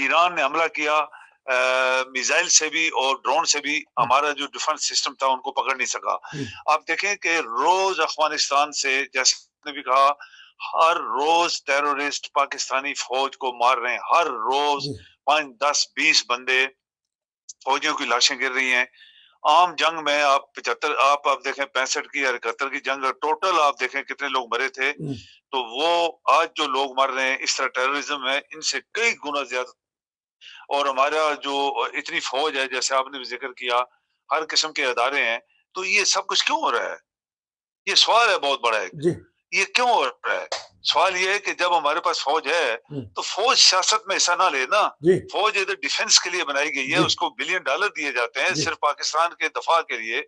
ایران نے حملہ کیا میزائل سے بھی اور ڈرون سے بھی، ہمارا جو ڈیفنس سسٹم تھا ان کو پکڑ نہیں سکا۔ آپ دیکھیں کہ روز افغانستان سے، جیسے نے بھی کہا، ہر روز ٹیرورسٹ پاکستانی فوج کو مار رہے ہیں، ہر روز 5 10 20 بندے فوجیوں کی لاشیں گر رہی ہیں۔ عام جنگ میں آپ 75 آپ دیکھیں 65 کی یا 71 کی جنگ ٹوٹل آپ دیکھیں کتنے لوگ مرے تھے، تو وہ آج جو لوگ مر رہے ہیں اس طرح ٹیررزم ہے ان سے کئی گنا زیادہ۔ اور ہمارا جو اتنی فوج ہے، جیسے آپ نے بھی ذکر کیا، ہر قسم کے ادارے ہیں، تو یہ سب کچھ کیوں ہو رہا ہے؟ یہ سوال ہے بہت بڑا ہے، یہ کیوں ہو رہا ہے؟ سوال یہ ہے کہ جب ہمارے پاس فوج ہے تو فوج سیاست میں حصہ نہ لے نا۔ فوج ادھر ڈیفنس کے لیے بنائی گئی ہے، اس کو $1 بلین دیے جاتے ہیں صرف پاکستان کے دفاع کے لیے،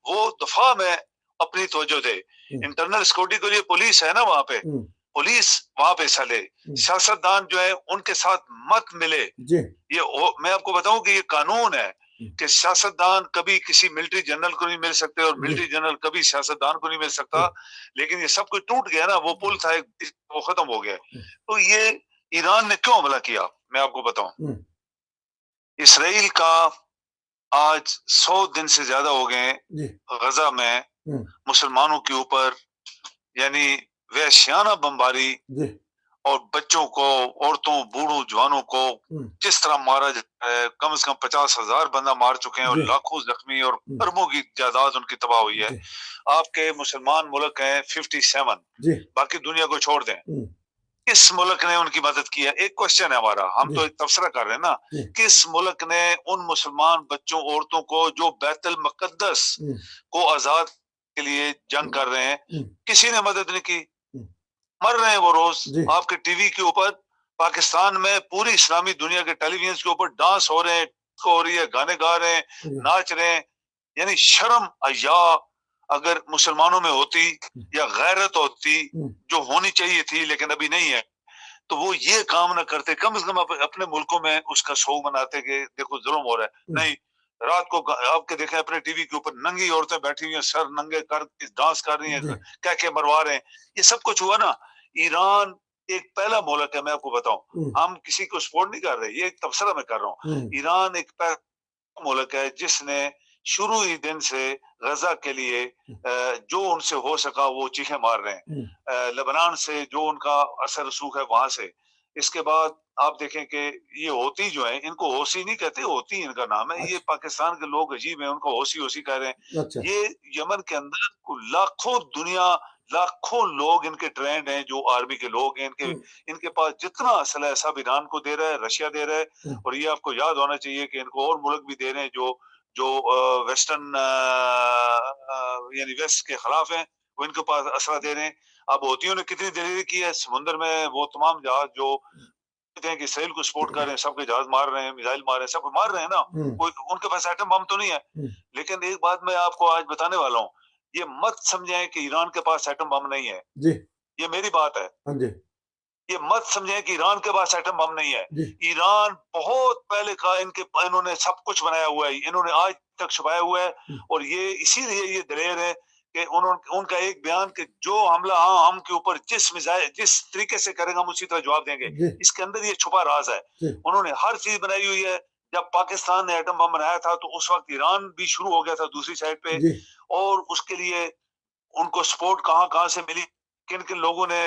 وہ دفاع میں اپنی توجہ دے۔ انٹرنل سیکورٹی کے لیے پولیس ہے نا، وہاں پہ پولیس وہاں پہ حصہ لے، سیاستدان جو ہے ان کے ساتھ مت ملے۔ یہ میں آپ کو بتاؤں کہ یہ قانون ہے کہ سیاستدان کبھی کسی ملٹری جنرل کو نہیں مل سکتے اور ملٹری جنرل کبھی سیاستدان کو نہیں مل سکتا، لیکن یہ سب کچھ ٹوٹ گیا نا، وہ پل تھا وہ ختم ہو گیا۔ تو یہ ایران نے کیوں حملہ کیا میں آپ کو بتاؤں۔ اسرائیل کا آج 100 دن سے زیادہ ہو گئے غزہ میں مسلمانوں کے اوپر یعنی وحشیانہ بمباری، اور بچوں کو، عورتوں، بوڑھوں، جوانوں کو جس طرح مارا جاتا ہے، کم سے کم 50,000 بندہ مار چکے ہیں اور لاکھوں زخمی اور اربوں کی جائیداد ان کی تباہ ہوئی ہے۔ آپ کے مسلمان ملک ہیں 57، باقی دنیا کو چھوڑ دیں، کس ملک نے ان کی مدد کی ہے؟ ایک کوشچن ہے ہمارا، ہم تو ایک تبصرہ کر رہے ہیں نا، کس ملک نے ان مسلمان بچوں، عورتوں کو جو بیت المقدس کو آزاد کے لیے جنگ کر رہے ہیں، کسی نے مدد نہیں کی؟ مر رہے ہیں وہ روز آپ کے ٹی وی کے اوپر، پاکستان میں پوری اسلامی دنیا کے ٹیلی ویژن کے اوپر ڈانس ہو رہے ہیں، ہو رہی ہے، گانے گا رہے ہیں، ناچ رہے ہیں۔ یعنی شرم حیا اگر مسلمانوں میں ہوتی یا غیرت ہوتی جو ہونی چاہیے تھی لیکن ابھی نہیں ہے، تو وہ یہ کام نہ کرتے، کم از کم اپنے ملکوں میں اس کا شوق مناتے کہ دیکھو ظلم ہو رہا ہے۔ نہیں، رات کو آپ کے دیکھیں اپنے ٹی وی کے اوپر ننگی عورتیں بیٹھی ہوئی ہیں، سر ننگے کر ڈانس کر رہی ہیں، کہہ کے مروا رہے ہیں۔ یہ سب کچھ ہوا نا۔ ایران ایک پہلا ملک ہے، میں آپ کو بتاؤں، ہم کسی کو سپورٹ نہیں کر رہے، یہ ایک تبصرہ میں کر رہا ہوں۔ ایران ایک پہلا ملک ہے جس نے شروع ہی دن سے غزہ کے لیے جو ان سے ہو سکا وہ چیخیں مار رہے ہیں، لبنان سے جو ان کا اثر رسوخ ہے وہاں سے۔ اس کے بعد آپ دیکھیں کہ یہ ہوتی جو ہیں، ان کو ہوسی نہیں کہتے، ہوتی ان کا نام ہے۔ یہ پاکستان کے لوگ عجیب ہیں، ان کو ہوسی ہوسی کہہ رہے ہیں۔ یہ یمن کے اندر لاکھوں لوگ ان کے ٹرینڈ ہیں، جو آرمی کے لوگ ہیں، ان کے پاس جتنا اسلحہ ہے سب ایران کو دے رہا ہے، رشیا دے رہا ہے، اور یہ آپ کو یاد ہونا چاہیے کہ ان کو اور ملک بھی دے رہے ہیں جو ویسٹرن یعنی ویسٹ کے خلاف ہیں، وہ ان کے پاس اسلحہ دے رہے ہیں۔ اب ہوتیوں نے کتنی دلیری کی ہے سمندر میں، وہ تمام جہاز جو کہتے ہیں کہ اسرائیل کو سپورٹ کر رہے ہیں، سب کے جہاز مار رہے ہیں، میزائل مار رہے ہیں، سب کو مار رہے ہیں نا، کوئی ان کے پاس ایٹم بم تو نہیں ہے۔ لیکن ایک بات میں آپ کو آج بتانے والا ہوں، یہ مت سمجھیں کہ ایران کے پاس ایٹم بم نہیں ہے، یہ میری بات ہے۔ یہ مت سمجھیں کہ ایران کے پاس ایٹم بم نہیں ہے، ایران بہت پہلے کا انہوں نے سب کچھ بنایا ہوا ہے، انہوں نے آج تک چھپایا ہوا ہے، اور یہ اسی لیے یہ دلیر ہے کہ ان کا ایک بیان کہ جو حملہ ہم کے اوپر جس طریقے سے کریں گے ہم اسی طرح جواب دیں گے، اس کے اندر یہ چھپا راز ہے۔ انہوں نے ہر چیز بنائی ہوئی ہے۔ جب پاکستان نے ایٹم بم بنایا تھا تو اس وقت ایران بھی شروع ہو گیا تھا دوسری سائڈ پہ، اور اس کے لیے ان کو سپورٹ کہاں سے ملی، کن کن لوگوں نے،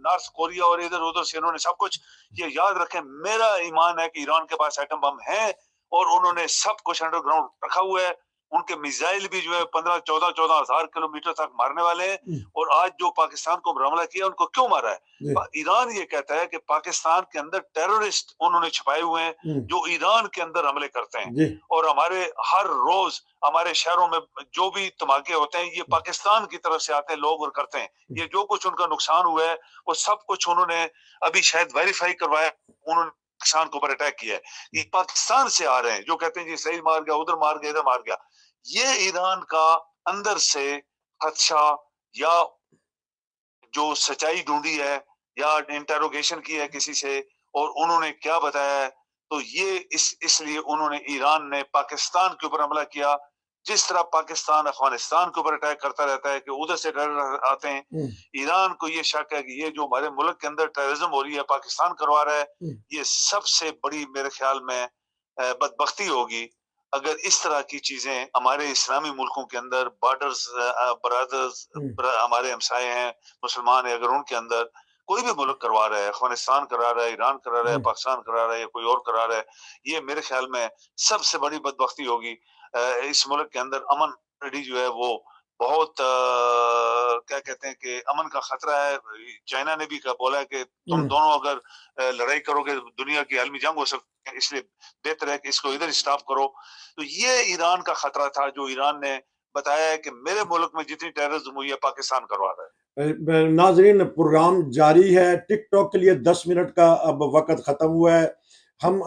نارتھ کوریا اور ادھر ادھر سے انہوں نے سب کچھ۔ یہ یاد رکھیں، میرا ایمان ہے کہ ایران کے پاس ایٹم بم ہے، اور انہوں نے سب کچھ انڈر گراؤنڈ رکھا ہوا ہے۔ ان کے میزائل بھی جو ہے 14 ہزار کلومیٹر تک مارنے والے ہیں، اور آج جو پاکستان کو حملہ کیا ان کو کیوں مارا ہے؟ ایران یہ کہتا ہے کہ پاکستان کے اندر ٹیررسٹ انہوں نے چھپائے ہوئے ہیں جو ایران کے اندر حملے کرتے ہیں، اور ہمارے ہر روز ہمارے شہروں میں جو بھی دھماکے ہوتے ہیں یہ پاکستان کی طرف سے آتے ہیں لوگ اور کرتے ہیں۔ یہ جو کچھ ان کا نقصان ہوا ہے وہ سب کچھ انہوں نے ابھی شاید ویریفائی کروایا، انہوں نے پاکستان کے اوپر اٹیک کیا ہے۔ یہ پاکستان سے آ رہے ہیں جو کہتے ہیں جی اسرائیل مار گیا، ادھر مار گیا، ادھر مار گیا۔ یہ ایران کا اندر سے خدشہ، یا جو سچائی ڈھونڈی ہے یا انٹروگیشن کی ہے کسی سے اور انہوں نے کیا بتایا ہے، تو یہ اس لیے انہوں نے ایران نے پاکستان کے اوپر حملہ کیا جس طرح پاکستان افغانستان کے اوپر اٹیک کرتا رہتا ہے کہ ادھر سے ٹیرر آتے ہیں، ایران کو یہ شک ہے کہ یہ جو ہمارے ملک کے اندر ٹیررزم ہو رہی ہے پاکستان کروا رہا ہے، یہ سب سے بڑی میرے خیال میں بدبختی ہوگی اگر اس طرح کی چیزیں ہمارے اسلامی ملکوں کے اندر بارڈرز برادرز ہمارے ہمسائے ہیں مسلمان ہیں، اگر ان کے اندر کوئی بھی ملک کروا رہا ہے، افغانستان کرا رہا ہے، ایران کرا رہا ہے، پاکستان کرا رہا ہے یا کوئی اور کرا رہا ہے، یہ میرے خیال میں سب سے بڑی بدبختی ہوگی۔ اس ملک کے اندر امن جو ہے وہ بہت کیا کہتے ہیں کہ امن کا خطرہ ہے۔ چائنا نے بھی بولا ہے کہ تم دونوں اگر لڑائی کرو گے دنیا کی عالمی جنگ ہو سکتی ہے، اس لیے بہتر ہے کہ اس کو ادھر اسٹاپ کرو۔ تو یہ ایران کا خطرہ تھا جو ایران نے بتایا ہے کہ میرے ملک میں جتنی ٹیررزم ہوئی ہے پاکستان کروا رہا ہے۔ ناظرین پروگرام جاری ہے، ٹک ٹاک کے لیے 10 منٹ کا اب وقت ختم ہوا ہے، ہم